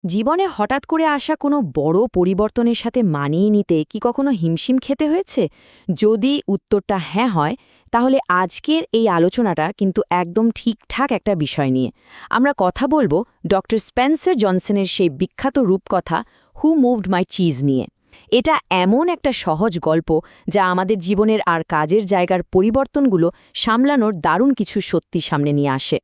জীবনে হঠাৎ করে আসা কোনো বড় পরিবর্তনের সাথে মানিয়ে নিতে কি কখনো হিমশিম খেতে হয়েছে? যদি উত্তরটা হ্যাঁ হয়, তাহলে আজকের এই আলোচনাটা কিন্তু একদম ঠিকঠাক একটা বিষয় নিয়ে। আমরা কথা বলবো ডক্টর স্পেন্সার জনসনের সেই বিখ্যাত রূপকথা হু মুভড মাই চিজ নিয়ে। এটা এমন একটা সহজ গল্প যা আমাদের জীবনের আর কাজের জায়গার পরিবর্তনগুলো সামলানোর দারুণ কিছু সত্যি সামনে নিয়ে আসে।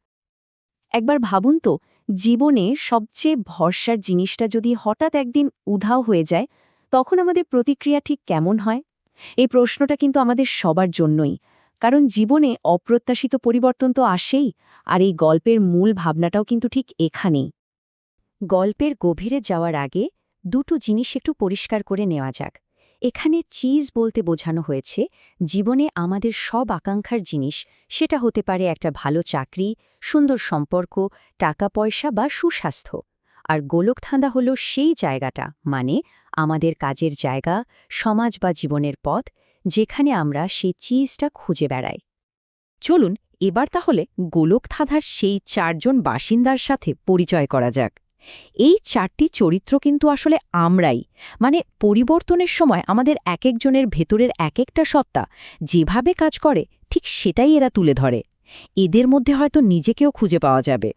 একবার ভাবুন তো, জীবনে সবচেয়ে ভরসার জিনিসটা যদি হঠাৎ একদিন উধাও হয়ে যায়, তখন আমাদের প্রতিক্রিয়া ঠিক কেমন হয়? এই প্রশ্নটা কিন্তু আমাদের সবার জন্যই, কারণ জীবনে অপ্রত্যাশিত পরিবর্তন তো আসেই, আর এই গল্পের মূল ভাবনাটাও কিন্তু ঠিক এখানেই। গল্পের গভীরে যাওয়ার আগে দুটো জিনিস একটু পরিষ্কার করে নেওয়া যাক। এখানে চিজ বলতে বোঝানো হয়েছে জীবনে আমাদের সব আকাঙ্ক্ষার জিনিস, সেটা হতে পারে একটা ভালো চাকরি, সুন্দর সম্পর্ক, টাকা পয়সা বা সুস্বাস্থ্য। আর গোলকধাঁধা হলো সেই জায়গাটা, মানে আমাদের কাজের জায়গা, সমাজ বা জীবনের পথ, যেখানে আমরা সেই চিজটা খুঁজে বেড়াই। চলুন এবার তাহলে গোলকধাঁধার সেই 4জন বাসিন্দার সাথে পরিচয় করা যাক। এই 4টি চরিত্র কিন্তু আসলে আমরাই, মানে পরিবর্তনের সময় আমাদের একেকজনের ভেতরের একেকটা সত্তা যেভাবে কাজ করে ঠিক সেটাই এরা তুলে ধরে। এদের মধ্যে হয়তো নিজেকেও খুঁজে পাওয়া যাবে।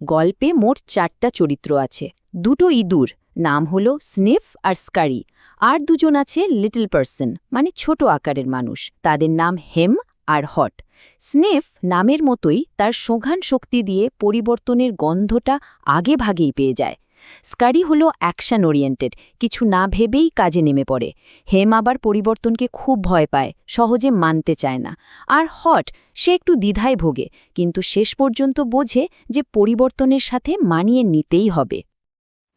গল্পে মোট 4টা চরিত্র আছে। দুটো ইঁদুর, নাম হলো স্নিফ আর স্কারি, আর দুজন আছে লিটল পার্সন, মানে ছোট আকারের মানুষ, তাদের নাম হেম আর হট। স্নিফ নামের মতোই তার সঘান শক্তি দিয়ে পরিবর্তনের গন্ধটা আগে ভাগেই পেয়ে যায়। স্কারি হলো অ্যাকশন ওরিয়েন্টেড, কিছু না ভেবেই কাজে নেমে পড়ে। হেম আবার পরিবর্তনকে খুব ভয় পায়, সহজে মানতে চায় না। আর হট, সে একটু দ্বিধায় ভোগে, কিন্তু শেষ পর্যন্ত বোঝে যে পরিবর্তনের সাথে মানিয়ে নিতেই হবে।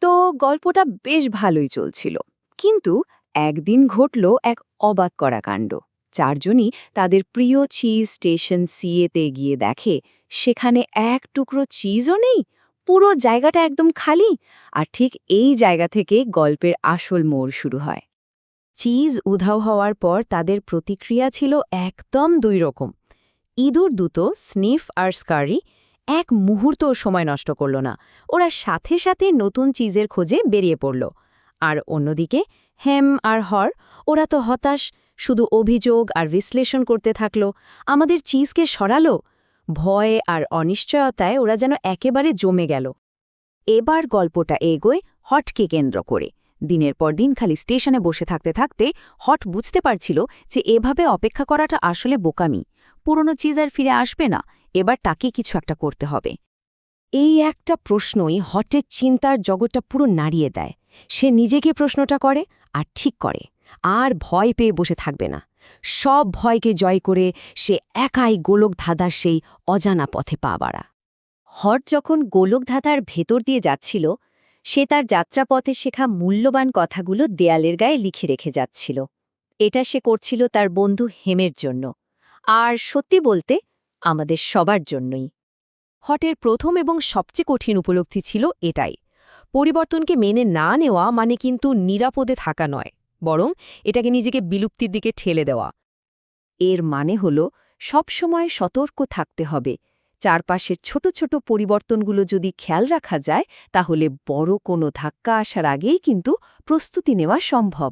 তো গল্পটা বেশ ভালোই চলছিল, কিন্তু একদিন ঘটল এক অবাক করা কাণ্ড। 4জনই তাদের প্রিয় চিজ স্টেশন সিএতে গিয়ে দেখে সেখানে এক টুকরো চিজও নেই, পুরো জায়গাটা একদম খালি। আর ঠিক এই জায়গা থেকে গল্পের আসল মোড় শুরু হয়। চিজ উধাও হওয়ার পর তাদের প্রতিক্রিয়া ছিল একদম দুই রকম। ইঁদুর দুটো, স্নিফ আর স্কারি, এক মুহূর্তও সময় নষ্ট করল না, ওরা সাথে সাথে নতুন চিজের খোঁজে বেরিয়ে পড়ল। আর অন্যদিকে হেম আর হর, ওরা তো হতাশ, শুধু অভিযোগ আর বিশ্লেষণ করতে থাকল। আমাদের চিজকে সরালো। ভয়ে আর অনিশ্চয়তায় ওরা যেন একেবারে জমে গেল। এবার গল্পটা এগোয় হটকে কেন্দ্র করে। দিনের পর দিন খালি স্টেশনে বসে থাকতে থাকতে হট বুঝতে পারছিল যে এভাবে অপেক্ষা করাটা আসলে বোকামি। পুরনো চিজ আর ফিরে আসবে না, এবার তাকে কিছু একটা করতে হবে। এই একটা প্রশ্নই হটের চিন্তার জগৎটা পুরো নাড়িয়ে দেয়। সে নিজেকে প্রশ্নটা করে আর ঠিক করে, আর ভয় পেয়ে বসে থাকবে না। সব ভয়কে জয় করে সে একাই গোলকধাঁধার সেই অজানা পথে পা বাড়া। হট যখন গোলকধাঁধার ভেতর দিয়ে যাচ্ছিল, সে তার যাত্রাপথে শেখা মূল্যবান কথাগুলো দেয়ালের গায়ে লিখে রেখে যাচ্ছিল। এটা সে করছিল তার বন্ধু হেমের জন্য, আর সত্যি বলতে আমাদের সবার জন্যই। হটের প্রথম এবং সবচেয়ে কঠিন উপলব্ধি ছিল এটাই। পরিবর্তনকে মেনে না নেওয়া মানে কিন্তু নিরাপদে থাকা নয়, বরং এটাকে নিজেকে বিলুপ্তির দিকে ঠেলে দেওয়া। এর মানে হল সবসময় সতর্ক থাকতে হবে। চারপাশের ছোট ছোট পরিবর্তনগুলো যদি খেয়াল রাখা যায়, তাহলে বড় কোনো ধাক্কা আসার আগেই কিন্তু প্রস্তুতি নেওয়া সম্ভব।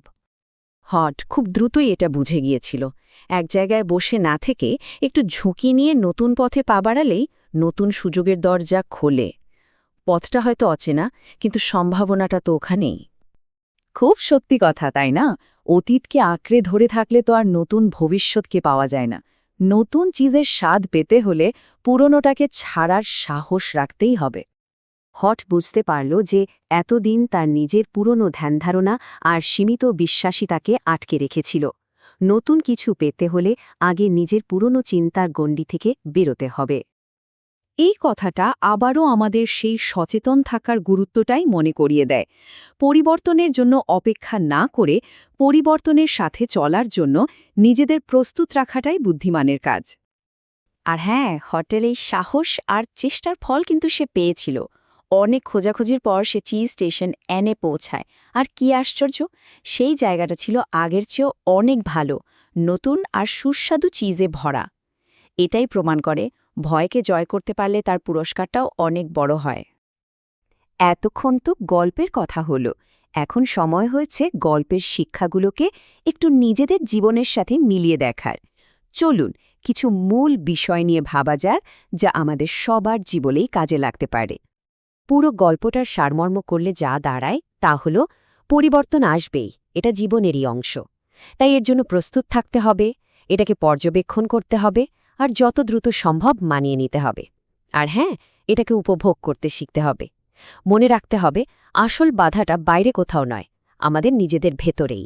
হট খুব দ্রুতই এটা বুঝে গিয়েছিল। এক জায়গায় বসে না থেকে একটু ঝুঁকি নিয়ে নতুন পথে পা বাড়ালেই নতুন সুযোগের দরজা খোলে। পথটা হয়তো অচেনা, কিন্তু সম্ভাবনাটা তো ওখানেই। খুব সত্যি কথা, তাই না? অতীতকে আঁকড়ে ধরে থাকলে তো আর নতুন ভবিষ্যৎকে পাওয়া যায় না। নতুন চিজের স্বাদ পেতে হলে পুরনোটাকে ছাড়ার সাহস রাখতেই হবে। হট বুঝতে পারল যে এতদিন তার নিজের পুরনো ধ্যানধারণা আর সীমিত বিশ্বাসই তাকে আটকে রেখেছিল। নতুন কিছু পেতে হলে আগে নিজের পুরনো চিন্তার গণ্ডি থেকে বেরোতে হবে। এই কথাটা আবারও আমাদের সেই সচেতন থাকার গুরুত্বটাই মনে করিয়ে দেয়। পরিবর্তনের জন্য অপেক্ষা না করে পরিবর্তনের সাথে চলার জন্য নিজেদের প্রস্তুত রাখাটাই বুদ্ধিমানের কাজ। আর হ্যাঁ, হটের এই সাহস আর চেষ্টার ফল কিন্তু সে পেয়েছিল। অনেক খোঁজাখুঁজির পর সে চিজ স্টেশন এনে পৌঁছায়। আর কি আশ্চর্য, সেই জায়গাটা ছিল আগের চেয়েও অনেক ভালো, নতুন আর সুস্বাদু চিজে ভরা। এটাই প্রমাণ করে ভয়কে জয় করতে পারলে তার পুরস্কারটাও অনেক বড় হয়। এতক্ষণ তো গল্পের কথা হলো, এখন সময় হয়েছে গল্পের শিক্ষাগুলোকে একটু নিজেদের জীবনের সাথে মিলিয়ে দেখার। চলুন কিছু মূল বিষয় নিয়ে ভাবা যাক, যা আমাদের সবার জীবনেই কাজে লাগতে পারে। পুরো গল্পটার সারমর্ম করলে যা দাঁড়ায় তা হল পরিবর্তন আসবেই, এটা জীবনেরই অংশ। তাই এর জন্য প্রস্তুত থাকতে হবে, এটাকে পর্যবেক্ষণ করতে হবে, আর যত দ্রুত সম্ভব মানিয়ে নিতে হবে। আর হ্যাঁ, এটাকে উপভোগ করতে শিখতে হবে। মনে রাখতে হবে, আসল বাধাটা বাইরে কোথাও নয়, আমাদের নিজেদের ভেতরেই।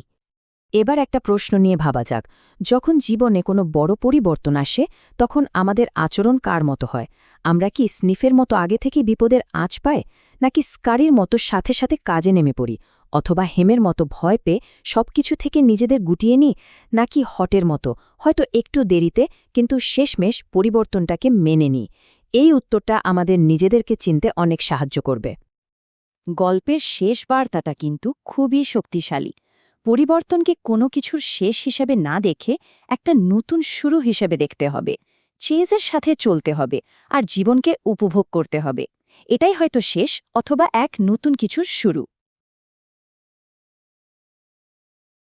এবার একটা প্রশ্ন নিয়ে ভাবা যাক, যখন জীবনে কোনো বড় পরিবর্তন আসে তখন আমাদের আচরণ কার মতো হয়? আমরা কি স্নিফের মতো আগে থেকে বিপদের আঁচ পাই, নাকি স্কারির মতো সাথে সাথে কাজে নেমে পড়ি, অথবা হেমের মতো ভয় পেয়ে সবকিছু থেকে নিজেদের গুটিয়ে নিই, নাকি হটের মতো হয়তো একটু দেরিতে কিন্তু শেষমেশ পরিবর্তনটাকে মেনে নিই? এই উত্তরটা আমাদের নিজেদেরকে চিনতে অনেক সাহায্য করবে। গল্পের শেষ বার্তাটা কিন্তু খুবই শক্তিশালী। পরিবর্তনকে কোনো কিছুর শেষ হিসেবে না দেখে একটা নতুন শুরু হিসেবে দেখতে হবে, চেজের সাথে চলতে হবে, আর জীবনকে উপভোগ করতে হবে। এটাই হয়তো শেষ অথবা এক নতুন কিছুর শুরু।